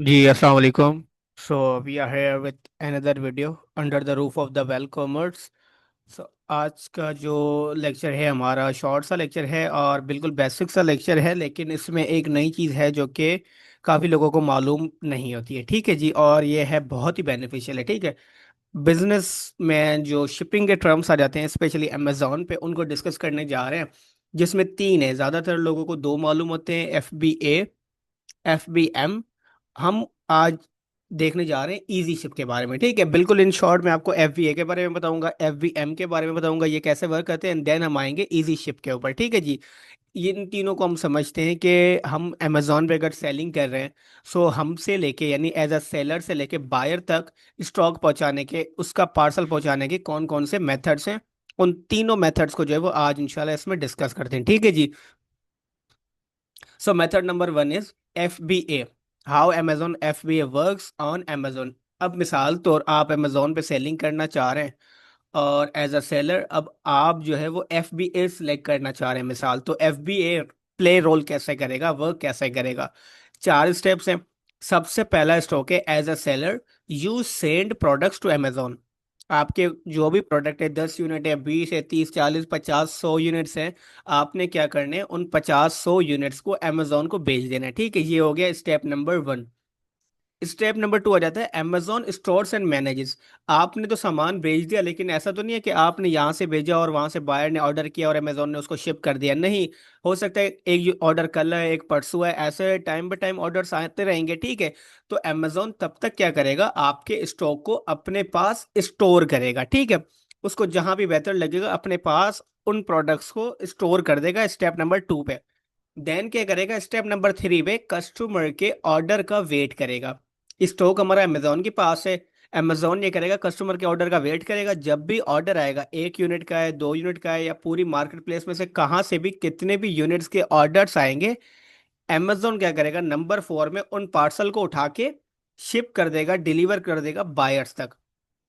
जी अस्सलाम वालेकुम। So we are here with another video under the roof of the well commerce. So आज का जो लेक्चर है हमारा शॉर्ट सा लेक्चर है और बिल्कुल बेसिक सा लेक्चर है, लेकिन इसमें एक नई चीज़ है जो कि काफ़ी लोगों को मालूम नहीं होती है। ठीक है जी, और ये है बहुत ही बेनिफिशियल है। ठीक है, बिजनेस में जो शिपिंग के टर्म्स आ जाते हैं स्पेशली अमेजोन पे, उनको डिस्कस करने जा रहे हैं, जिसमें तीन है। ज़्यादातर लोगों को दो मालूम होते हैं, FBA, FBM। हम आज देखने जा रहे हैं इजी शिप के बारे में। ठीक है, बिल्कुल इन शॉर्ट मैं आपको FBA के बारे में बताऊंगा, FBM के बारे में बताऊंगा, ये कैसे वर्क करते हैं, एंड देन हम आएंगे इजी शिप के ऊपर। ठीक है जी, ये इन तीनों को हम समझते हैं कि हम अमेजोन पे अगर सेलिंग कर रहे हैं, सो हमसे लेके यानी एज अ सेलर से लेके बायर तक स्टॉक पहुंचाने के, उसका पार्सल पहुंचाने के कौन कौन से मेथड्स हैं, उन तीनों मेथड्स को जो है वो आज इंशाल्लाह इसमें डिस्कस करते हैं। ठीक है जी। So method number one is FBA. How Amazon FBA works on Amazon. अब मिसाल तौर आप Amazon पे सेलिंग करना चाह रहे हैं और एज अ सेलर अब आप जो है वो FBA सिलेक्ट करना चाह रहे हैं मिसाल, तो FBA प्ले रोल कैसे करेगा, वर्क कैसे करेगा। चार स्टेप्स हैं। सबसे पहला स्टॉक है as a seller you send products to Amazon। आपके जो भी प्रोडक्ट है, 10 यूनिट है, 20 है, 30, 40, 50, 100 यूनिट्स हैं, आपने क्या करने हैं, उन 50-100 यूनिट्स को अमेजोन को भेज देना है। ठीक है, ये हो गया step number one. Step number two आ जाता है अमेजोन स्टोर्स एंड मैनेजेस। आपने तो सामान भेज दिया, लेकिन ऐसा तो नहीं है कि आपने यहाँ से भेजा और वहां से बायर ने ऑर्डर किया और अमेजोन ने उसको शिप कर दिया। नहीं, हो सकता है एक ऑर्डर कल है, एक परसों है, ऐसे टाइम बाय टाइम ऑर्डर्स आते रहेंगे। ठीक है, तो अमेजोन तब तक क्या करेगा, आपके स्टॉक को अपने पास स्टोर करेगा। ठीक है, उसको जहां भी बेहतर लगेगा अपने पास उन प्रोडक्ट्स को स्टोर कर देगा, स्टेप नंबर टू पे। देन क्या करेगा, स्टेप नंबर थ्री पे कस्टमर के ऑर्डर का वेट करेगा। स्टॉक हमारा अमेजोन के पास है, अमेजोन ये करेगा कस्टमर के ऑर्डर का वेट करेगा। जब भी ऑर्डर आएगा, 1 यूनिट का है, 2 यूनिट का है, या पूरी मार्केट प्लेस में से कहाँ से भी कितने भी यूनिट्स के ऑर्डर्स आएंगे, अमेजोन क्या करेगा, नंबर 4 में उन पार्सल को उठा के शिप कर देगा, डिलीवर कर देगा बायर्स तक।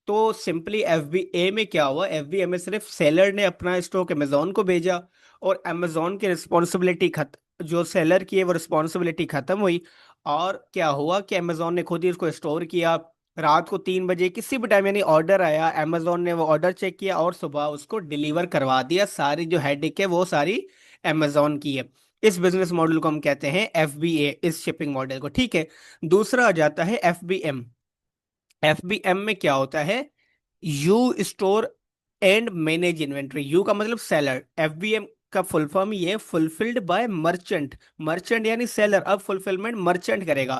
तो सिंपली FBA में क्या हुआ, FBA में सिर्फ सेलर ने अपना स्टॉक अमेजोन को भेजा और अमेजोन की रिस्पॉन्सिबिलिटी खत्म, जो सेलर की है वो रिस्पॉन्सिबिलिटी खत्म हुई। और क्या हुआ कि अमेजोन ने खुद ही उसको स्टोर किया। रात को 3 बजे किसी भी टाइम यानी ऑर्डर आया, अमेजोन ने वो ऑर्डर चेक किया और सुबह उसको डिलीवर करवा दिया। सारी जो हेडेक है वो सारी अमेजोन की है। इस बिजनेस मॉडल को हम कहते हैं FBA, इस शिपिंग मॉडल को। ठीक है, दूसरा आ जाता है FBM। FBM में क्या होता है, you store and manage inventory. You का मतलब सेलर, FBM का फुल फॉर्म ये फुलफिल्ड बाय मर्चेंट। मर्चेंट यानी सेलर, अब फुलफिलमेंट मर्चेंट करेगा।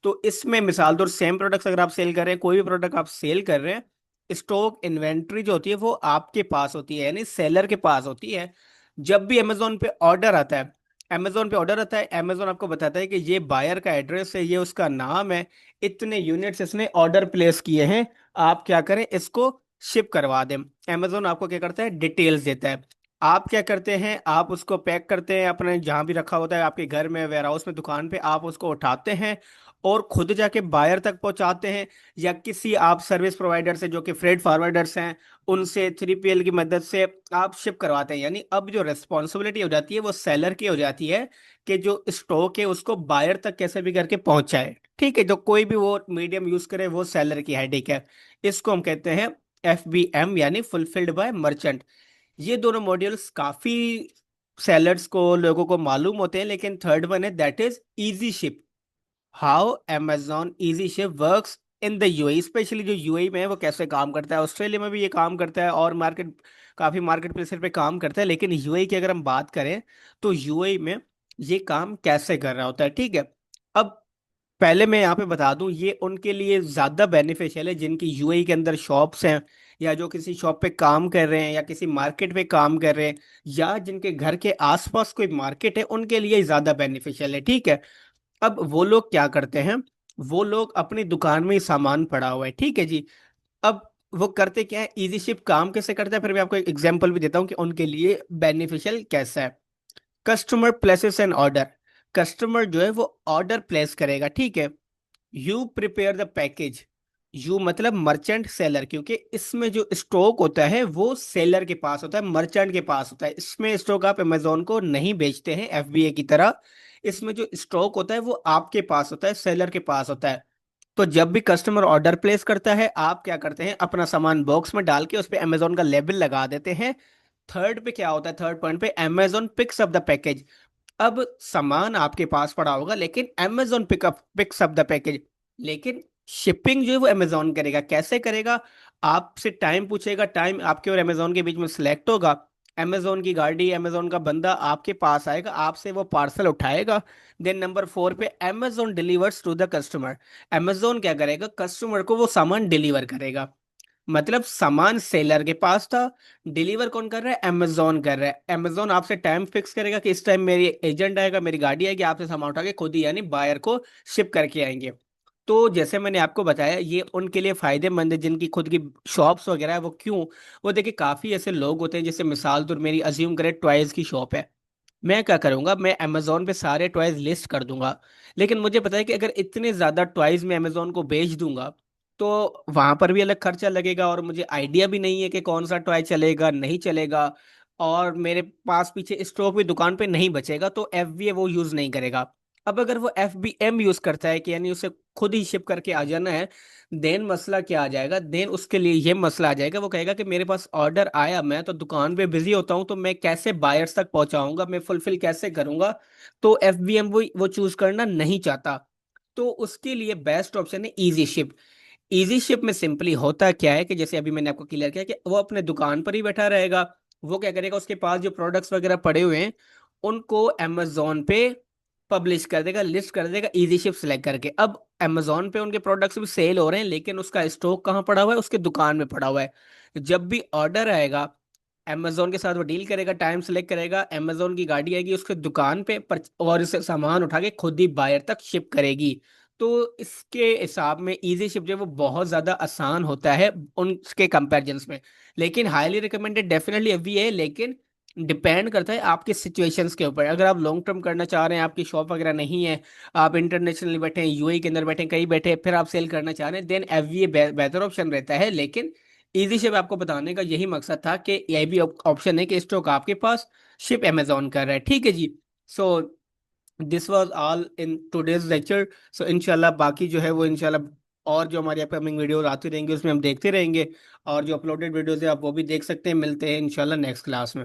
तो इसमें मिसाल तौर सेम प्रोडक्ट्स अगर आप सेल कर रहे हैं, कोई भी प्रोडक्ट आप सेल कर रहे हैं, स्टॉक इन्वेंट्री जो होती है वो आपके पास होती है, यानी सेलर के पास होती है। जब भी अमेजोन पे ऑर्डर आता है, अमेजोन आपको बताता है कि ये बायर का एड्रेस है, ये उसका नाम है, इतने यूनिट्स इसने ऑर्डर प्लेस किए हैं, आप क्या करें, इसको शिप करवा दें। अमेजोन आपको क्या करता है, डिटेल्स देता है। आप क्या करते हैं, आप उसको पैक करते हैं, अपने जहां भी रखा होता है, आपके घर में, वेयर हाउस में, दुकान पे, आप उसको उठाते हैं और खुद जाके बायर तक पहुंचाते हैं, या किसी आप सर्विस प्रोवाइडर से जो कि फ्रेट फॉरवर्डर्स हैं, उनसे 3PL की मदद से आप शिप करवाते हैं। यानी अब जो रिस्पॉन्सिबिलिटी हो जाती है वो सेलर की हो जाती है कि जो स्टॉक है उसको बायर तक कैसे भी करके पहुंचाए। ठीक है, जो कोई भी वो मीडियम यूज करे वो सेलर की हेडेक है। इसको हम कहते हैं FBM यानी फुलफिल्ड बाय मर्चेंट। ये दोनों मॉड्यूल्स काफी सेलर्स को, लोगों को मालूम होते हैं, लेकिन थर्ड वन है that is easy ship. How Amazon easy ship works in the UAE। Specially जो UAE में है वो कैसे काम करता है, ऑस्ट्रेलिया में भी ये काम करता है और काफी मार्केट प्लेस पे काम करता है, लेकिन UAE की अगर हम बात करें तो UAE में ये काम कैसे कर रहा होता है। ठीक है, अब पहले मैं यहाँ पे बता दूं, ये उनके लिए ज्यादा बेनिफिशियल है जिनकी UAE के अंदर शॉप्स हैं, या जो किसी शॉप पे काम कर रहे हैं, या किसी मार्केट पे काम कर रहे हैं, या जिनके घर के आसपास कोई मार्केट है, उनके लिए ज्यादा बेनिफिशियल है। ठीक है, अब वो लोग क्या करते हैं, वो लोग अपनी दुकान में ही सामान पड़ा हुआ है। ठीक है जी, अब वो करते क्या है, इजी शिप काम कैसे करता है, फिर मैं आपको एक एग्जांपल भी देता हूँ कि उनके लिए बेनिफिशियल कैसा है। Customer places an order. Customer जो है वो ऑर्डर प्लेस करेगा। ठीक है, you prepare the package. You मतलब मर्चेंट सेलर, क्योंकि इसमें जो स्टॉक होता है वो सेलर के पास होता है, मर्चेंट के पास होता है। इसमें स्टॉक आप अमेजोन को नहीं बेचते हैं FBA की तरह। इसमें जो स्टॉक होता है वो आपके पास होता है, सेलर के पास होता है। तो जब भी कस्टमर ऑर्डर प्लेस करता है, आप क्या करते हैं, अपना सामान बॉक्स में डाल के उस पे अमेजोन का लेबल लगा देते हैं। थर्ड पे क्या होता है, थर्ड पॉइंट पे Amazon picks up the package. अब सामान आपके पास पड़ा होगा लेकिन Amazon picks up the package, लेकिन शिपिंग जो है वो अमेजोन करेगा। कैसे करेगा, आपसे टाइम पूछेगा, टाइम आपके और अमेजोन के बीच में सिलेक्ट होगा, अमेजोन की गाड़ी, अमेजोन का बंदा आपके पास आएगा, आपसे वो पार्सल उठाएगा। देन नंबर 4 पे Amazon delivers to the customer. Amazon क्या करेगा, कस्टमर को वो सामान डिलीवर करेगा। मतलब सामान सेलर के पास था, डिलीवर कौन कर रहा है, अमेजोन कर रहा है। अमेजोन आपसे टाइम फिक्स करेगा कि इस टाइम मेरी एजेंट आएगा, मेरी गाड़ी आएगी, आपसे सामान उठा के खुद ही यानी बायर को शिप करके आएंगे। तो जैसे मैंने आपको बताया, ये उनके लिए फायदेमंद है जिनकी खुद की शॉप्स वगैरह है। वो क्यों, वो देखिए काफी ऐसे लोग होते हैं, जैसे मिसाल तो मेरी अज्यूम करें टॉयज की शॉप है, मैं क्या करूंगा, मैं अमेजोन पे सारे टॉयज लिस्ट कर दूंगा। लेकिन मुझे पता है कि अगर इतने ज्यादा टॉयज मैं अमेजोन को बेच दूंगा तो वहां पर भी अलग खर्चा लगेगा, और मुझे आइडिया भी नहीं है कि कौन सा टॉय चलेगा नहीं चलेगा, और मेरे पास पीछे स्टॉक भी दुकान पे नहीं बचेगा, तो एफबीए वो यूज नहीं करेगा। अब अगर वो एफबीएम यूज करता है कि यानी उसे खुद ही शिप करके आ जाना है, देन मसला क्या आ जाएगा, देन उसके लिए ये मसला आ जाएगा, वो कहेगा कि मेरे पास ऑर्डर आया, मैं तो दुकान पे बिजी होता हूँ, तो मैं कैसे बायर्स तक पहुंचाऊंगा, मैं फुलफिल कैसे करूंगा। तो एफबीएम वो चूज करना नहीं चाहता। तो उसके लिए बेस्ट ऑप्शन है इजी शिप। इजी शिप में सिंपली होता क्या है कि जैसे अभी मैंने आपको क्लियर किया कि वो अपने दुकान पर ही बैठा रहेगा। वो क्या करेगा, उसके पास जो प्रोडक्ट्स वगैरह पड़े हुए हैं उनको अमेजोन पे पब्लिश कर देगा, लिस्ट कर देगा इजी शिप सेलेक्ट करके। अब अमेजोन पे उनके प्रोडक्ट्स भी सेल हो रहे हैं, लेकिन उसका स्टॉक कहाँ पड़ा हुआ है, उसके दुकान में पड़ा हुआ है। जब भी ऑर्डर आएगा, अमेजोन के साथ वो डील करेगा, टाइम सेलेक्ट करेगा, अमेजोन की गाड़ी आएगी उसके दुकान पे और इसे सामान उठा के खुद ही बायर तक शिप करेगी। तो इसके हिसाब में इजी शिप जो है वो बहुत ज्यादा आसान होता है उनके कंपैरिजन में। लेकिन हाईली रिकमेंडेड डेफिनेटली अभी है, लेकिन डिपेंड करता है आपके सिचुएशंस के ऊपर। अगर आप लॉन्ग टर्म करना चाह रहे हैं, आपकी शॉप वगैरह नहीं है, आप इंटरनेशनली बैठे हैं, यूएई के अंदर बैठे हैं, कहीं बैठे हैं, फिर आप सेल करना चाह रहे हैं, देन एफवीए बेहतर ऑप्शन रहता है। लेकिन इजी शिप आपको बताने का यही मकसद था कि यह भी ऑप्शन है कि स्टॉक आपके पास, शिप अमेजोन कर रहा है, ठीक है जी। So this was all in today's lecture. So इंशाल्लाह बाकी जो है वो इंशाल्लाह और जो हमारी अपकमिंग वीडियोस आती रहेंगी उसमें हम देखते रहेंगे, और जो अपलोडेड वीडियोस है आप वो भी देख सकते हैं। मिलते हैं इंशाल्लाह नेक्स्ट क्लास में।